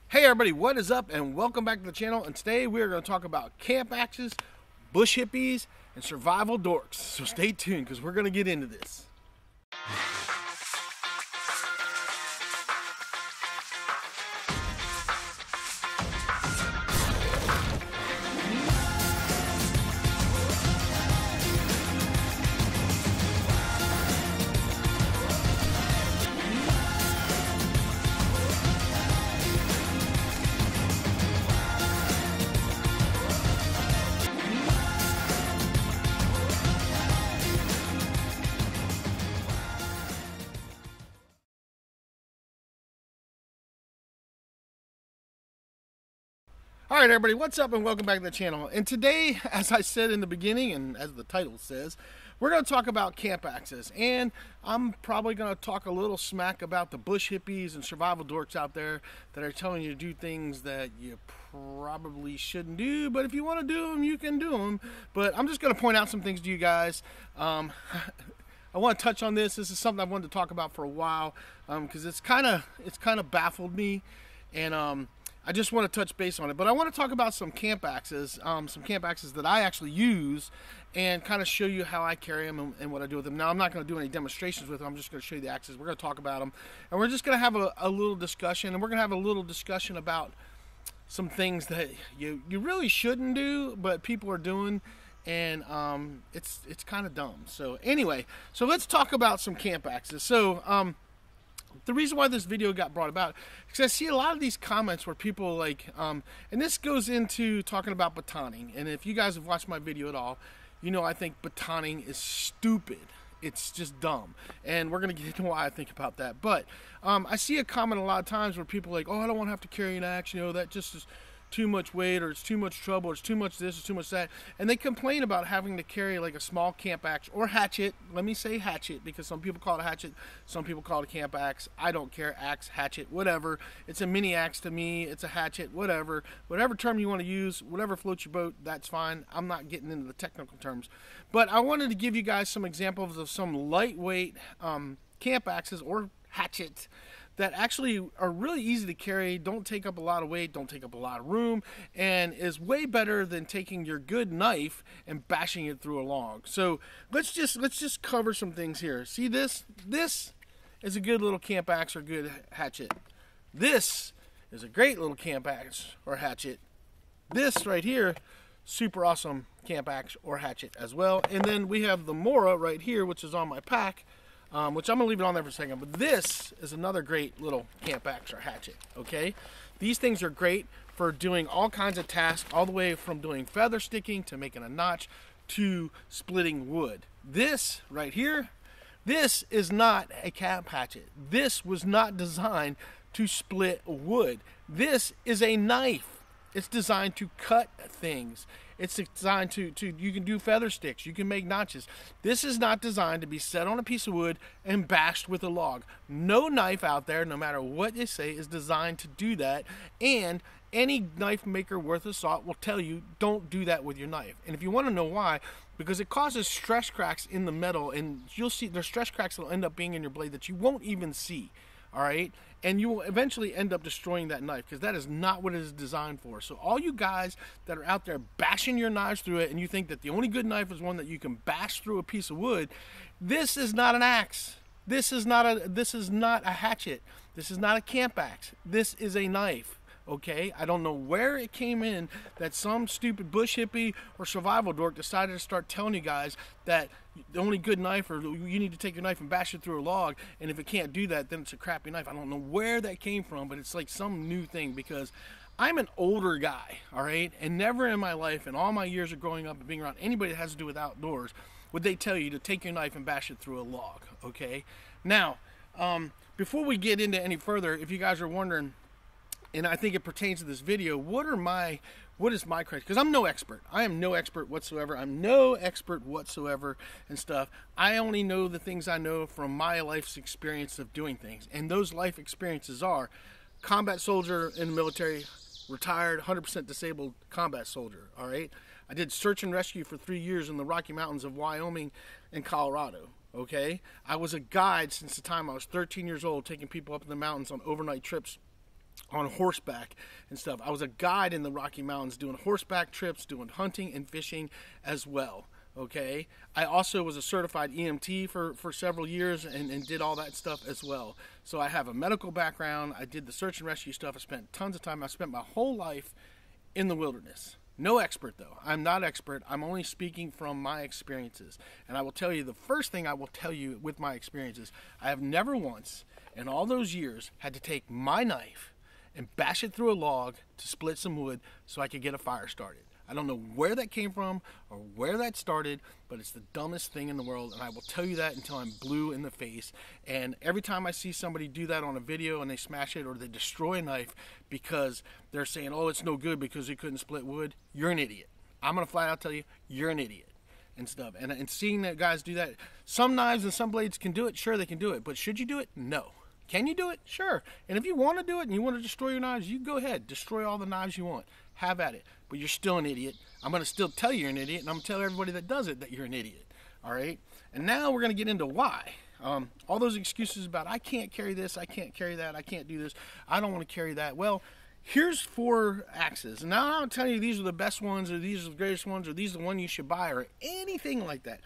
Hey everybody, what is up and welcome back to the channel, and today we're going to talk about camp axes, bush hippies, and survival dorks. So stay tuned because we're going to get into this. Alright everybody, what's up and welcome back to the channel. And today, as I said in the beginning and as the title says, we're going to talk about camp axes. And I'm probably going to talk a little smack about the bush hippies and survival dorks out there that are telling you to do things that you probably shouldn't do. But if you want to do them, you can do them. But I'm just going to point out some things to you guys. I want to touch on this. This is something I've wanted to talk about for a while because it's kind of baffled me. And I just want to touch base on it, but I want to talk about some camp axes that I actually use, and kind of show you how I carry them and what I do with them. Now, I'm not going to do any demonstrations with them. I'm just going to show you the axes. We're going to talk about them, and we're just going to have a little discussion, and we're going to have a little discussion about some things that you really shouldn't do, but people are doing, and it's kind of dumb. So anyway, so let's talk about some camp axes. So the reason why this video got brought about is because I see a lot of these comments where people like, and this goes into talking about batoning. And if you guys have watched my video at all, you know I think batoning is stupid. It's just dumb. And we're going to get into why I think about that. But I see a comment a lot of times where people are like, oh, I don't want to have to carry an axe. You know, that just is too much weight, or it's too much trouble, or it's too much this, or too much that. And they complain about having to carry like a small camp axe or hatchet. Let me say hatchet because some people call it a hatchet, some people call it a camp axe. I don't care. Axe, hatchet, whatever. It's a mini axe to me. It's a hatchet, whatever. Whatever term you want to use, whatever floats your boat, that's fine. I'm not getting into the technical terms. But I wanted to give you guys some examples of some lightweight camp axes or hatchets that actually are really easy to carry, don't take up a lot of weight, don't take up a lot of room, and is way better than taking your good knife and bashing it through a log. So let's just cover some things here. See this? This is a good little camp axe or good hatchet. This is a great little camp axe or hatchet. This right here, super awesome camp axe or hatchet as well. And then we have the Mora right here, which is on my pack. Which I'm going to leave it on there for a second, but this is another great little camp axe or hatchet, okay? These things are great for doing all kinds of tasks, all the way from doing feather sticking to making a notch to splitting wood. This right here, this is not a camp hatchet. This was not designed to split wood. This is a knife. It's designed to cut things. It's designed to you can do feather sticks, you can make notches. This is not designed to be set on a piece of wood and bashed with a log. No knife out there, no matter what they say, is designed to do that. And any knife maker worth of salt will tell you, don't do that with your knife. And if you want to know why, because it causes stress cracks in the metal, and you'll see there's stress cracks that will end up being in your blade that you won't even see. All right, and you will eventually end up destroying that knife because that is not what it is designed for. So all you guys that are out there bashing your knives through it, and you think that the only good knife is one that you can bash through a piece of wood, this is not an axe. This is not a hatchet. This is not a camp axe. This is a knife. Okay, I don't know where it came in that some stupid bush hippie or survival dork decided to start telling you guys that the only good knife, or you need to take your knife and bash it through a log, and if it can't do that, then it's a crappy knife. I don't know where that came from, but it's like some new thing, because I'm an older guy, all right, and never in my life, in all my years of growing up and being around anybody that has to do with outdoors, would they tell you to take your knife and bash it through a log. Okay, now before we get into any further, if you guys are wondering, and I think it pertains to this video, what is my criteria? Because I'm no expert. I am no expert whatsoever. I'm no expert whatsoever and stuff. I only know the things I know from my life's experience of doing things. And those life experiences are combat soldier in the military, retired, 100% disabled combat soldier, all right? I did search and rescue for 3 years in the Rocky Mountains of Wyoming and Colorado, okay? I was a guide since the time I was 13 years old, taking people up in the mountains on overnight trips on horseback and stuff. I was a guide in the Rocky Mountains doing horseback trips, doing hunting and fishing as well. Okay, I also was a certified EMT for several years and did all that stuff as well. So I have a medical background. I did the search and rescue stuff. I spent tons of time. I spent my whole life in the wilderness. No expert though. I'm not expert. I'm only speaking from my experiences. And I will tell you, the first thing I will tell you with my experiences, I have never once in all those years had to take my knife and bash it through a log to split some wood so I could get a fire started. I don't know where that came from or where that started, but it's the dumbest thing in the world, and I will tell you that until I'm blue in the face. And every time I see somebody do that on a video and they smash it or they destroy a knife because they're saying, oh, it's no good because you couldn't split wood, you're an idiot. I'm going to flat out tell you, you're an idiot and stuff. And seeing that guys do that, some knives and some blades can do it, sure they can do it, but should you do it? No. Can you do it? Sure. And if you want to do it and you want to destroy your knives, you go ahead. Destroy all the knives you want. Have at it. But you're still an idiot. I'm going to still tell you you're an idiot, and I'm going to tell everybody that does it that you're an idiot. All right? And now we're going to get into why. All those excuses about, I can't carry this, I can't carry that, I can't do this, I don't want to carry that. Well, here's 4 axes. And now I'm telling you these are the best ones, or these are the greatest ones, or these are the one you should buy, or anything like that.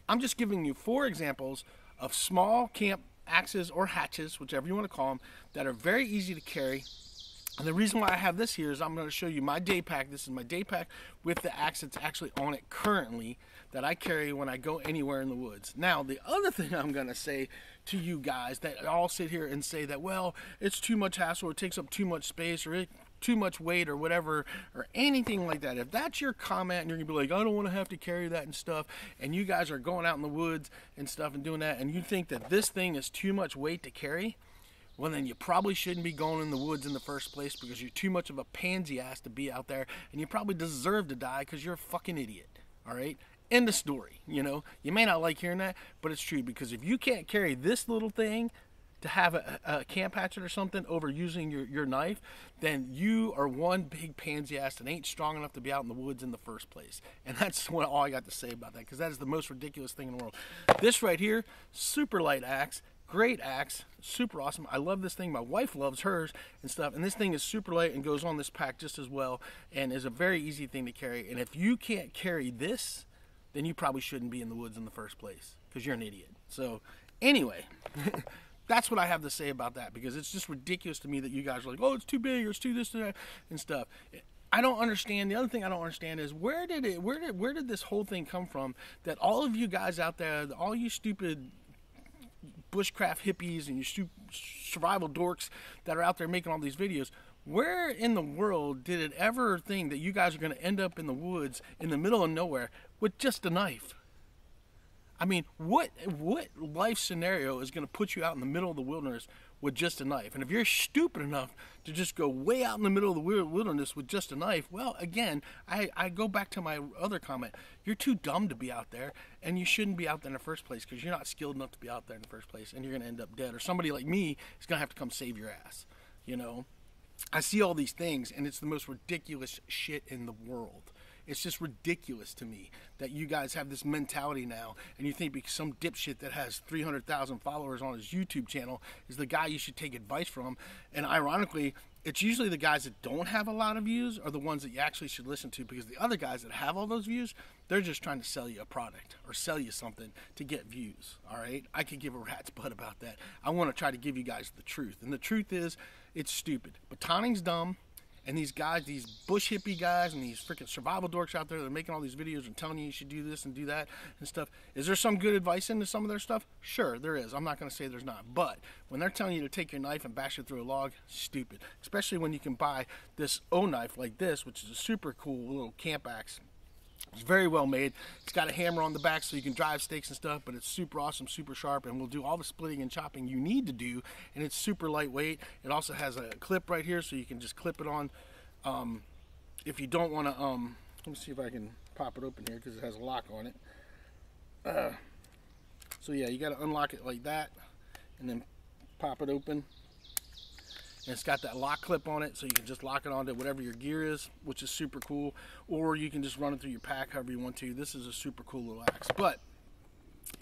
I'm just giving you 4 examples of small camp axes or hatchets, whichever you want to call them, that are very easy to carry. And the reason why I have this here is I'm going to show you my day pack. This is my day pack with the axe that's actually on it currently that I carry when I go anywhere in the woods. Now, the other thing I'm going to say to you guys that all sit here and say that, well, it's too much hassle, or it takes up too much space, or too much weight, or whatever, or anything like that. If that's your comment and you're going to be like, I don't want to have to carry that and stuff, and you guys are going out in the woods and stuff and doing that, and you think that this thing is too much weight to carry, well, then you probably shouldn't be going in the woods in the first place, because you're too much of a pansy ass to be out there, and you probably deserve to die because you're a fucking idiot. All right? End of story. You know, you may not like hearing that, but it's true, because if you can't carry this little thing to have a camp hatchet or something over using your knife, then you are one big pansy ass that ain't strong enough to be out in the woods in the first place. And that's all I got to say about that, because that is the most ridiculous thing in the world. This right here, super light axe. Great axe, super awesome. I love this thing. My wife loves hers and stuff. And this thing is super light and goes on this pack just as well, and is a very easy thing to carry. And if you can't carry this, then you probably shouldn't be in the woods in the first place, because you're an idiot. So anyway, that's what I have to say about that, because it's just ridiculous to me that you guys are like, oh, it's too big, or it's too this, that, and stuff. I don't understand. The other thing I don't understand is where did this whole thing come from, that all of you guys out there, all you stupid bushcraft hippies and you survival dorks that are out there making all these videos, where in the world did it ever think that you guys are going to end up in the woods in the middle of nowhere with just a knife? I mean, what life scenario is going to put you out in the middle of the wilderness with just a knife? And if you're stupid enough to just go way out in the middle of the wilderness with just a knife, well, again, I go back to my other comment. You're too dumb to be out there, and you shouldn't be out there in the first place, because you're not skilled enough to be out there in the first place, and you're going to end up dead. Or somebody like me is going to have to come save your ass, you know? I see all these things, and it's the most ridiculous shit in the world. It's just ridiculous to me that you guys have this mentality now, and you think because some dipshit that has 300,000 followers on his YouTube channel is the guy you should take advice from. And ironically, it's usually the guys that don't have a lot of views are the ones that you actually should listen to, because the other guys that have all those views, they're just trying to sell you a product or sell you something to get views. All right? I could give a rat's butt about that. I want to try to give you guys the truth. And the truth is, it's stupid. Batoning's dumb. And these guys, these bush hippie guys and these freaking survival dorks out there that are making all these videos and telling you should do this and do that and stuff. Is there some good advice into some of their stuff? Sure, there is. I'm not going to say there's not. But when they're telling you to take your knife and bash it through a log, stupid. Especially when you can buy this O-knife like this, which is a super cool little camp axe. It's very well made. It's got a hammer on the back so you can drive stakes and stuff, but it's super awesome, super sharp, and will do all the splitting and chopping you need to do, and it's super lightweight. It also has a clip right here so you can just clip it on. If you don't want to, let me see if I can pop it open here because it has a lock on it. So yeah, you got to unlock it like that and then pop it open. And it's got that lock clip on it, so you can just lock it onto whatever your gear is, which is super cool. Or you can just run it through your pack however you want to. This is a super cool little axe. But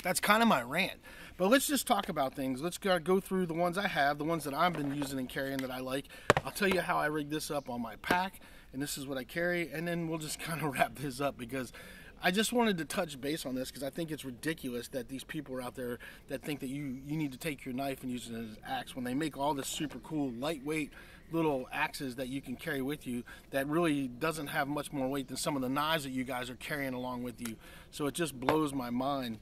that's kind of my rant. But let's just talk about things. Let's go through the ones I have, the ones that I've been using and carrying that I like. I'll tell you how I rig this up on my pack, and this is what I carry, and then we'll just kind of wrap this up, because I just wanted to touch base on this, because I think it's ridiculous that these people are out there that think that you need to take your knife and use it as an axe, when they make all this super cool, lightweight little axes that you can carry with you that really doesn't have much more weight than some of the knives that you guys are carrying along with you. So it just blows my mind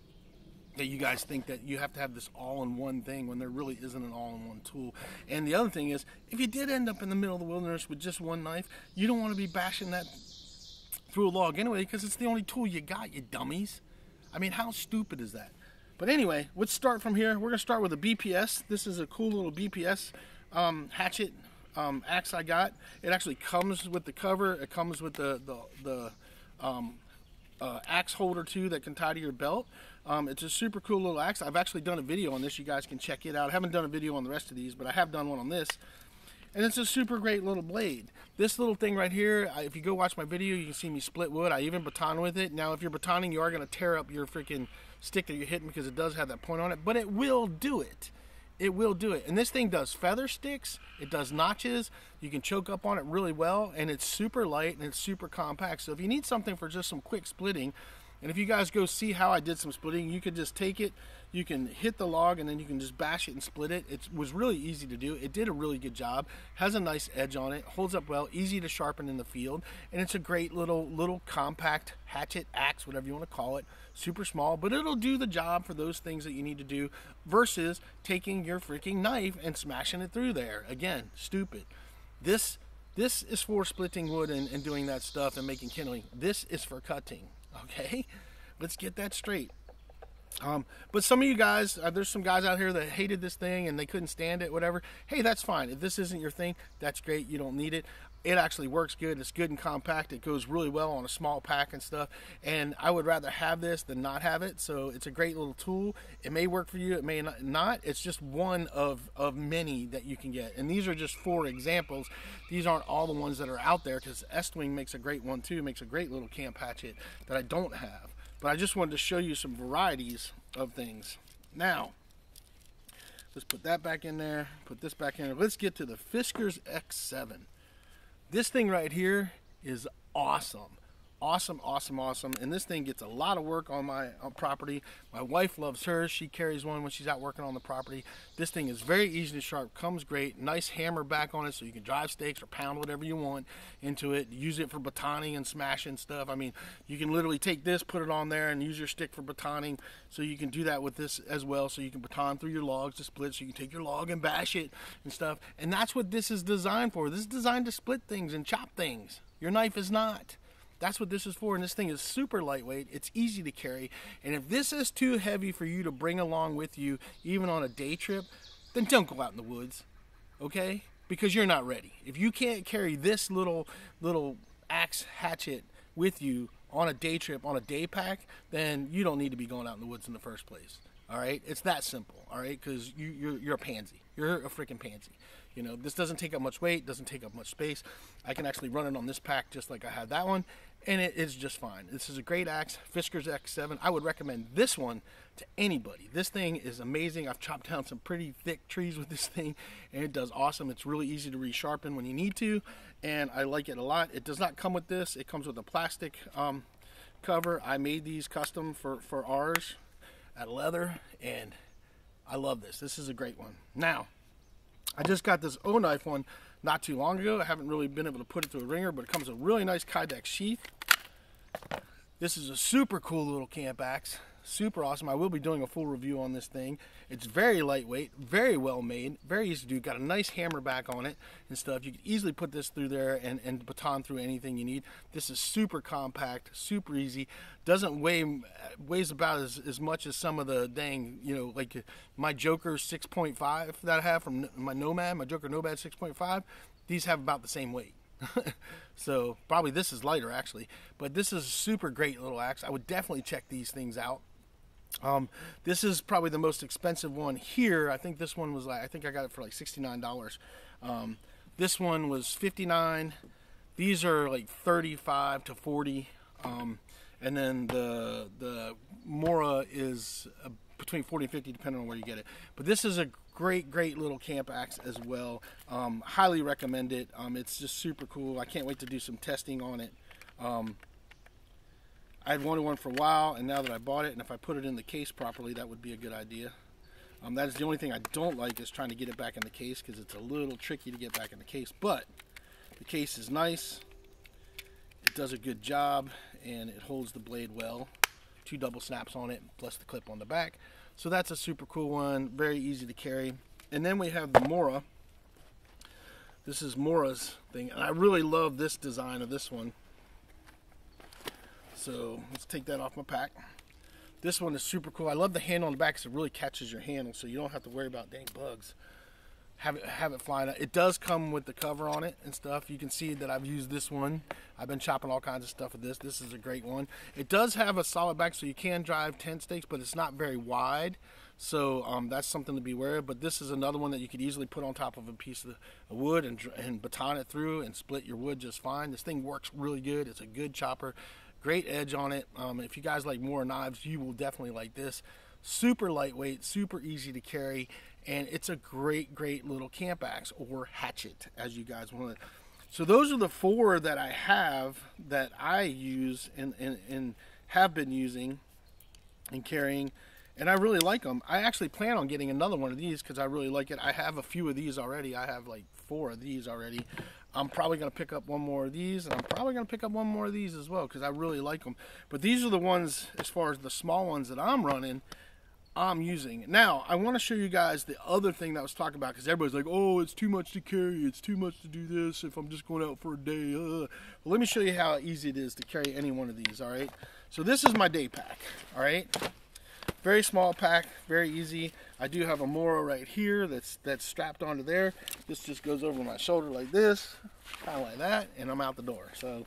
that you guys think that you have to have this all-in-one thing when there really isn't an all-in-one tool. And the other thing is, if you did end up in the middle of the wilderness with just one knife, you don't want to be bashing that through a log anyway, because it's the only tool you got, you dummies. I mean, how stupid is that? But anyway, let's start from here. We're going to start with a BPS. This is a cool little BPS hatchet axe I got. It actually comes with the cover. It comes with the axe holder too that can tie to your belt. It's a super cool little axe. I've actually done a video on this. You guys can check it out. I haven't done a video on the rest of these, but I have done one on this. And it's a super great little blade. This little thing right here, if you go watch my video, you can see me split wood. I even baton with it. Now, if you're batoning, you are going to tear up your freaking stick that you're hitting, because it does have that point on it. But it will do it. It will do it. And this thing does feather sticks. It does notches. You can choke up on it really well. And it's super light and it's super compact. So if you need something for just some quick splitting, and if you guys go see how I did some splitting, you could just take it, you can hit the log, and then you can just bash it and split it. It was really easy to do. It did a really good job. Has a nice edge on it, holds up well, easy to sharpen in the field, and it's a great little compact hatchet, axe, whatever you want to call it. Super small, but it'll do the job for those things that you need to do, versus taking your freaking knife and smashing it through there. Again, stupid. This is for splitting wood and doing that stuff and making kindling. This is for cutting. Okay, let's get that straight. But some of you guys, there's some guys out here that hated this thing and they couldn't stand it, whatever. Hey, that's fine. If this isn't your thing, that's great. You don't need it. It actually works good. It's good and compact. It goes really well on a small pack and stuff. And I would rather have this than not have it. So it's a great little tool. It may work for you. It may not. It's just one of many that you can get. And these are just 4 examples. These aren't all the ones that are out there, because Estwing makes a great one too. Makes a great little camp hatchet that I don't have. But I just wanted to show you some varieties of things. Now, let's put that back in there. Put this back in there. Let's get to the Fiskars X7. This thing right here is awesome. Awesome, awesome, awesome. And this thing gets a lot of work on my property. My wife loves hers. She carries one when she's out working on the property. This thing is very easy to sharp, comes great. Nice hammer back on it so you can drive stakes or pound whatever you want into it. Use it for batoning and smashing stuff. I mean, you can literally take this, put it on there, and use your stick for batoning. So you can do that with this as well. So you can baton through your logs to split. So you can take your log and bash it and stuff. And that's what this is designed for. This is designed to split things and chop things. Your knife is not. That's what this is for, and this thing is super lightweight. It's easy to carry, and if this is too heavy for you to bring along with you, even on a day trip, then don't go out in the woods, okay? Because you're not ready. If you can't carry this little axe hatchet with you on a day trip, on a day pack, then you don't need to be going out in the woods in the first place, all right? It's that simple, all right? Because you're a pansy. You're a freaking pansy. You know, this doesn't take up much weight, doesn't take up much space. I can actually run it on this pack just like I have that one, and it is just fine. This is a great axe, Fiskars X7. I would recommend this one to anybody. This thing is amazing. I've chopped down some pretty thick trees with this thing, and it does awesome. It's really easy to resharpen when you need to, and I like it a lot. It does not come with this. It comes with a plastic cover. I made these custom for ours out of leather, and I love this. This is a great one. Now, I just got this O-knife one not too long ago. I haven't really been able to put it through a ringer, but it comes with a really nice Kydex sheath. This is a super cool little camp axe. Super awesome. I will be doing a full review on this thing. It's very lightweight, very well made, very easy to do. Got a nice hammer back on it and stuff. You can easily put this through there and baton through anything you need. This is super compact, super easy. Doesn't weighs about as much as some of the dang, you know, like my Joker 6.5 that I have from my Nomad, my Joker Nomad 6.5. These have about the same weight. So probably this is lighter actually, but this is a super great little axe. I would definitely check these things out. This is probably the most expensive one here. I think this one was like, I think I got it for like $69. This one was $59. These are like $35 to $40. And and then the Mora is between 40 and 50 depending on where you get it. But this is a great little camp axe as well. Highly recommend it. It's just super cool. I can't wait to do some testing on it. I'd wanted one for a while, and now that I bought it, and if I put it in the case properly, that would be a good idea. That is the only thing I don't like, is trying to get it back in the case, because it's a little tricky to get back in the case. But the case is nice. It does a good job, and it holds the blade well. 2 double snaps on it, plus the clip on the back. So that's a super cool one, very easy to carry. And then we have the Mora. This is Mora's thing, and I really love this design of this one. So let's take that off my pack. This one is super cool. I love the handle on the back because it really catches your handle, so you don't have to worry about dang bugs. Have it flying out. It does come with the cover on it and stuff. You can see that I've used this one. I've been chopping all kinds of stuff with this. This is a great one. It does have a solid back, so you can drive tent stakes, but it's not very wide. So that's something to be aware of. But this is another one that you could easily put on top of a piece of wood and baton it through and split your wood just fine. This thing works really good. It's a good chopper. Great edge on it. If you guys like more knives, you will definitely like this. Super lightweight, super easy to carry, and it's a great little camp axe, or hatchet, as you guys want it. So those are the 4 that I have, that I use and have been using and carrying, and I really like them. I actually plan on getting another one of these because I really like it. I have a few of these already. I have like 4 of these already. I'm probably going to pick up one more of these, and I'm probably going to pick up one more of these as well because I really like them. But these are the ones, as far as the small ones that I'm running, I'm using. Now, I want to show you guys the other thing that I was talking about, because everybody's like, oh, it's too much to carry, it's too much to do this if I'm just going out for a day. Well, let me show you how easy it is to carry any one of these, all right? So this is my day pack, all right? Very small pack, very easy. I do have a Mora right here that's strapped onto there. This just goes over my shoulder like this, kind of like that, and I'm out the door. So,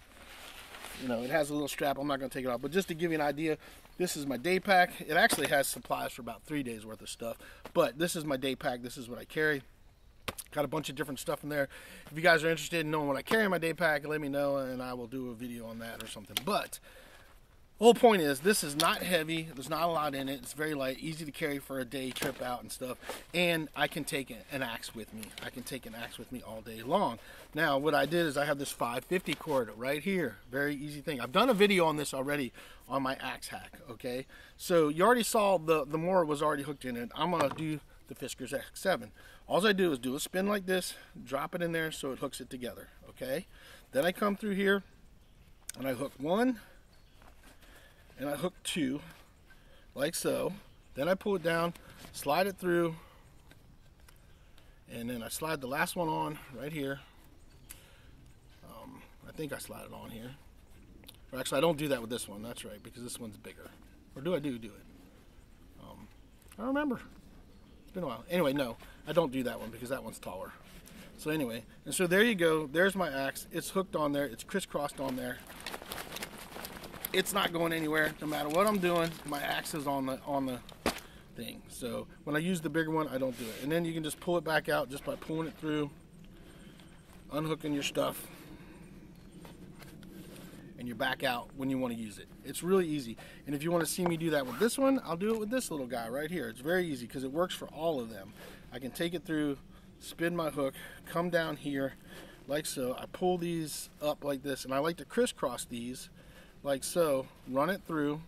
you know, it has a little strap. I'm not going to take it off, but just to give you an idea, this is my day pack. It actually has supplies for about 3 days worth of stuff, but this is my day pack. This is what I carry. Got a bunch of different stuff in there. If you guys are interested in knowing what I carry in my day pack, let me know, and I will do a video on that or something. But the whole point is, this is not heavy. There's not a lot in it. It's very light, easy to carry for a day trip out and stuff. And I can take an axe with me. I can take an axe with me all day long. Now, what I did is I have this 550 cord right here. Very easy thing. I've done a video on this already on my axe hack, okay? So you already saw the Mora was already hooked in it. I'm going to do the Fiskars X7. All I do is do a spin like this, drop it in there so it hooks it together, okay? Then I come through here and I hook 1, and I hook 2, like so. Then I pull it down, slide it through, and then I slide the last one on right here. I think I slide it on here. Or actually, I don't do that with this one. That's right, because this one's bigger. Or do I do it? I don't remember. It's been a while. Anyway, no, I don't do that one because that one's taller. So anyway, and so there you go. There's my axe. It's hooked on there. It's crisscrossed on there. It's not going anywhere. No matter what I'm doing, my axe is on the thing. So when I use the bigger one, I don't do it. And then you can just pull it back out just by pulling it through, unhooking your stuff, and you're back out when you want to use it. It's really easy. And if you want to see me do that with this one, I'll do it with this little guy right here. It's very easy because it works for all of them. I can take it through, spin my hook, come down here like so. I pull these up like this, and I like to crisscross these like so, run it through,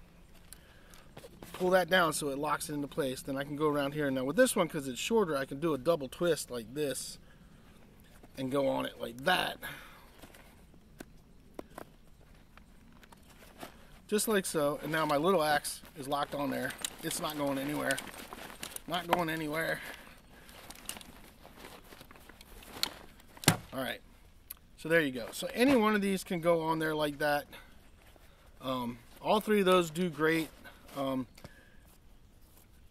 pull that down so it locks it into place. Then I can go around here. Now with this one, because it's shorter, I can do a double twist like this and go on it like that. Just like so, and now my little axe is locked on there. It's not going anywhere. Not going anywhere. All right, so there you go. So any one of these can go on there like that. All 3 of those do great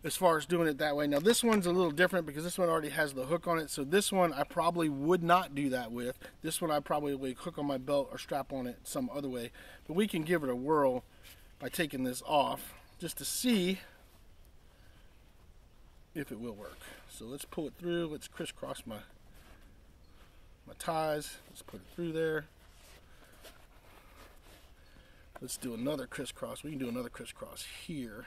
as far as doing it that way. Now this one's a little different because this one already has the hook on it. So this one I probably would not do that with. This one I probably would hook on my belt or strap on it some other way. But we can give it a whirl by taking this off just to see if it will work. So let's pull it through. Let's crisscross my ties. Let's put it through there. Let's do another crisscross. We can do another crisscross here.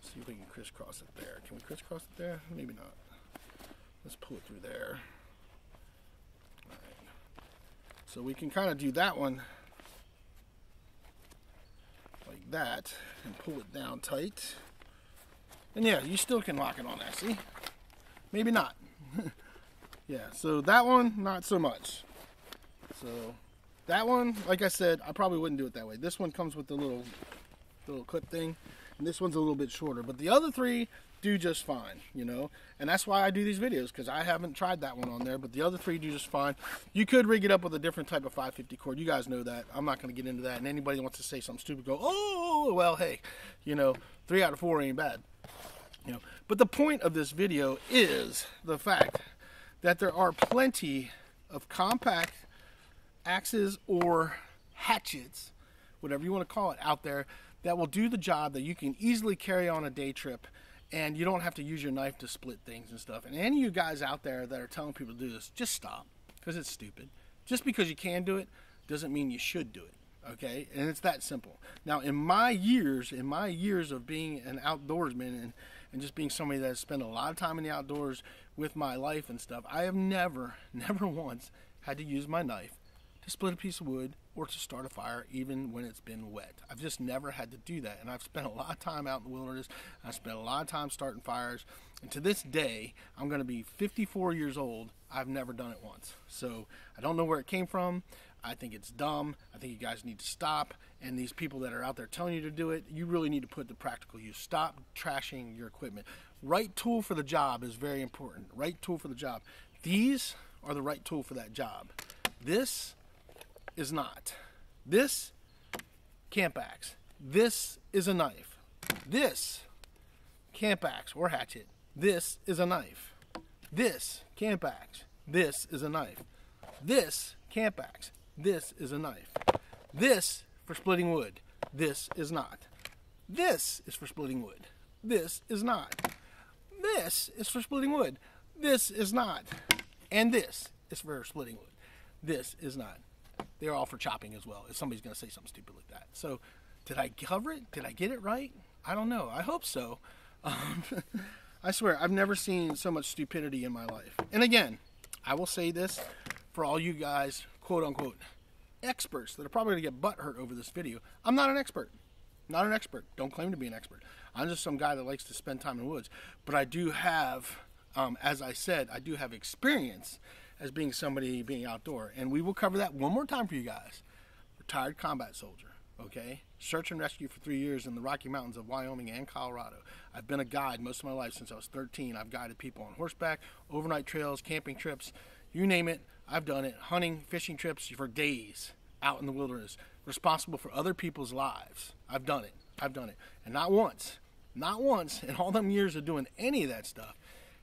See if we can crisscross it there. Can we crisscross it there? Maybe not. Let's pull it through there. All right. So we can kind of do that one like that and pull it down tight. And yeah, you still can lock it on there, see? Maybe not. Yeah, so that one, not so much. So that one, like I said, I probably wouldn't do it that way. This one comes with the little clip thing, and this one's a little bit shorter. But the other three do just fine, you know? And that's why I do these videos, because I haven't tried that one on there, but the other three do just fine. You could rig it up with a different type of 550 cord. You guys know that. I'm not going to get into that. And anybody wants to say something stupid, go, oh, well, hey, you know, 3 out of 4 ain't bad. You know, but the point of this video is the fact that there are plenty of compact axes or hatchets, whatever you want to call it, out there that will do the job, that you can easily carry on a day trip, and you don't have to use your knife to split things and stuff. And any of you guys out there that are telling people to do this, just stop, because it's stupid. Just because you can do it doesn't mean you should do it. Okay, and it's that simple. Now, in my years of being an outdoorsman and just being somebody that has spent a lot of time in the outdoors with my life and stuff, I have never once had to use my knife to split a piece of wood or to start a fire, even when it's been wet. I've just never had to do that, and I've spent a lot of time out in the wilderness. I've spent a lot of time starting fires, and to this day, I'm going to be 54 years old. I've never done it once, so I don't know where it came from. I think it's dumb. I think you guys need to stop. And these people that are out there telling you to do it, you really need to put the practical use. Stop trashing your equipment. Right tool for the job is very important. Right tool for the job. These are the right tool for that job. This is not. This, camp axe. This is a knife. This, camp axe or hatchet. This is a knife. This, camp axe. This is a knife. This, camp axe. This is a knife. This for splitting wood. This is not. This is for splitting wood. This is not. This is for splitting wood. This is not. And this is for splitting wood. This is not. They're all for chopping as well, if somebody's going to say something stupid like that. So, did I cover it? Did I get it right? I don't know. I hope so. I swear, I've never seen so much stupidity in my life. And again, I will say this for all you guys, quote-unquote, experts that are probably going to get butthurt over this video. I'm not an expert. Not an expert. Don't claim to be an expert. I'm just some guy that likes to spend time in the woods. But I do have, as I said, I do have experience as being somebody being outdoor. And we will cover that one more time for you guys. Retired combat soldier, okay? Search and rescue for 3 years in the Rocky Mountains of Wyoming and Colorado. I've been a guide most of my life since I was 13. I've guided people on horseback, overnight trails, camping trips, you name it. I've done it. Hunting, fishing trips for days out in the wilderness. Responsible for other people's lives. I've done it. I've done it. And not once in all them years of doing any of that stuff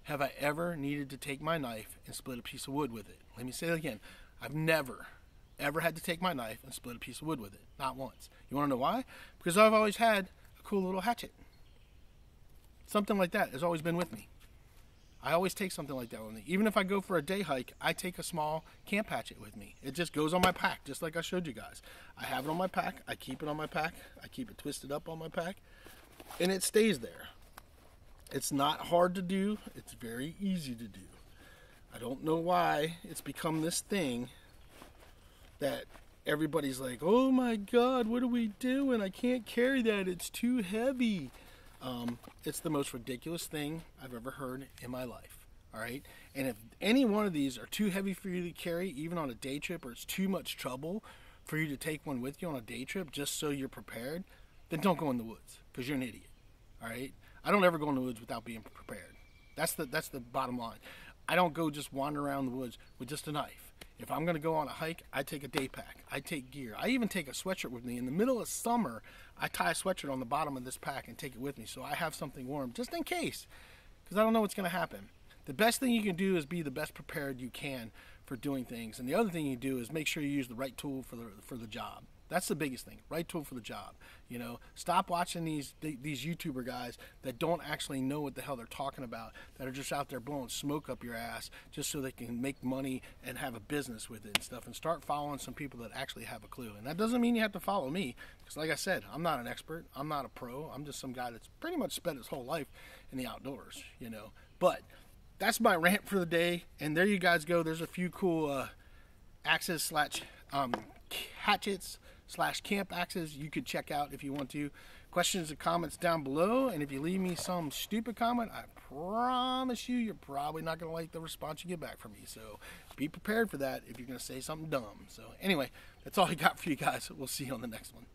have I ever needed to take my knife and split a piece of wood with it. Let me say that again. I've never, ever had to take my knife and split a piece of wood with it. Not once. You want to know why? Because I've always had a cool little hatchet. Something like that has always been with me. I always take something like that with me. Even if I go for a day hike, I take a small camp hatchet with me. It just goes on my pack, just like I showed you guys. I have it on my pack. I keep it on my pack. I keep it twisted up on my pack. And it stays there. It's not hard to do. It's very easy to do. I don't know why it's become this thing that everybody's like, oh my God, what are we doing? I can't carry that. It's too heavy. It's the most ridiculous thing I've ever heard in my life. All right. And if any one of these are too heavy for you to carry, even on a day trip, or it's too much trouble for you to take one with you on a day trip just so you're prepared, then don't go in the woods, because you're an idiot. All right. I don't ever go in the woods without being prepared. That's the bottom line. I don't go just wander around the woods with just a knife. If I'm going to go on a hike, I take a day pack. I take gear. I even take a sweatshirt with me. In the middle of summer, I tie a sweatshirt on the bottom of this pack and take it with me so I have something warm just in case, because I don't know what's going to happen. The best thing you can do is be the best prepared you can for doing things. And the other thing you do is make sure you use the right tool for the job. That's the biggest thing. Right tool for the job. You know, stop watching these YouTuber guys that don't actually know what the hell they're talking about, that are just out there blowing smoke up your ass just so they can make money and have a business with it and stuff, and start following some people that actually have a clue. And that doesn't mean you have to follow me, because like I said, I'm not an expert, I'm not a pro, I'm just some guy that's pretty much spent his whole life in the outdoors, you know. But that's my rant for the day, and there you guys go. There's a few cool axes hatchets / camp axes you could check out if you want to. Questions and comments down below, and if you leave me some stupid comment, I promise you're probably not going to like the response you get back from me. So be prepared for that if you're going to say something dumb. So anyway, that's all I got for you guys. We'll see you on the next one.